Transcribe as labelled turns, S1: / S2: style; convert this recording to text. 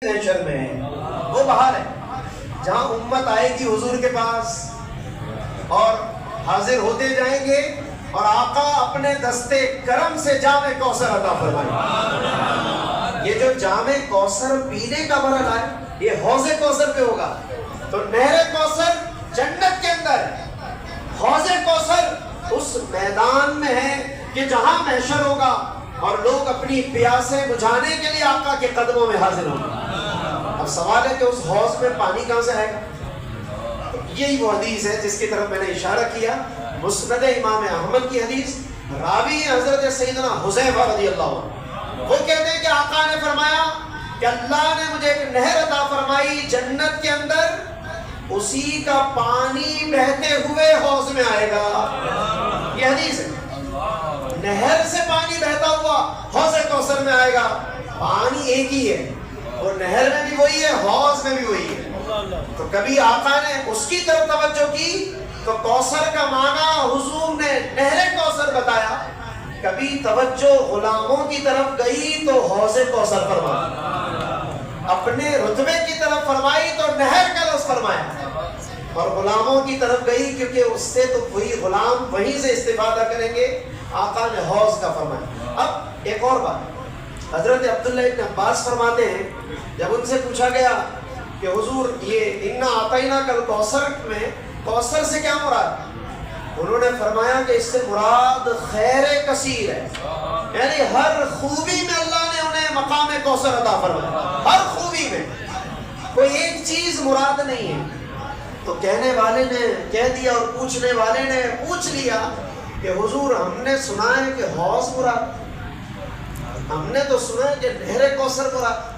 S1: Nature میں ہے، وہ باہر ہے جہاں امت آئے گی حضور کے پاس اور حاضر ہوتے جائیں گے اور آقا اپنے دستے کرم سے جام کوثر عطا فرمائیں۔ یہ جو جام کوثر پینے کا مرحلہ ہے یہ حوض کوثر پہ ہوگا، تو نہر کوثر جنت کے اندر، حوض کوثر اس میدان میں ہے کہ جہاں محشر ہوگا اور لوگ اپنی پیاسیں بجھانے کے لیے آقا کے قدموں میں حاضر ہوں گے۔ اب سوال ہے کہ اس حوض میں پانی کہاں سے آئے گا؟ یہی وہ حدیث ہے جس کی طرف میں نے اشارہ کیا، مسند امام احمد کی حدیث، راوی حضرت سیدنا حذیفہ رضی اللہ عنہ، وہ کہتے ہیں کہ آقا نے فرمایا کہ اللہ نے مجھے ایک نہر عطا فرمائی جنت کے اندر، اسی کا پانی بہتے ہوئے حوض میں آئے گا۔ یہ حدیث ہے، نہر سے پانی بہتا ہوا حوض کوثر میں آئے گا۔ پانی ایک ہی ہے، اور نہر میں بھی وہی ہے، حوض میں بھی وہی ہے۔ تو کبھی آقا نے اس کی طرف توجہ کی تو کوثر کا معنی حضور نے نہر کوثر بتایا، کبھی توجہ غلاموں کی طرف گئی تو حوض کوثر فرمایا، اپنے رتبے کی طرف فرمائی تو نہر کا لفظ فرمایا، اور غلاموں کی طرف گئی کیونکہ اس سے تو وہی غلام وہیں سے استفادہ کریں گے، آقا نے حوض کا فرمایا۔ اب ایک اور بات، حضرت عبداللہ ابن عباس فرماتے ہیں جب ان سے پوچھا گیا کہ حضور یہ انا اعطیناک الکوثر میں کوثر سے کیا مراد، انہوں نے فرمایا کہ اس سے مراد خیر کثیر ہے، یعنی ہر خوبی میں اللہ نے انہیں مقام کوثر عطا فرمایا، ہر خوبی میں، کوئی ایک چیز مراد نہیں ہے۔ تو کہنے والے نے کہہ دیا اور پوچھنے والے نے پوچھ لیا کہ حضور ہم نے سنا ہے کہ حوض مراد، ہم نے تو سنا ہے کہ نہر کوثر مراد،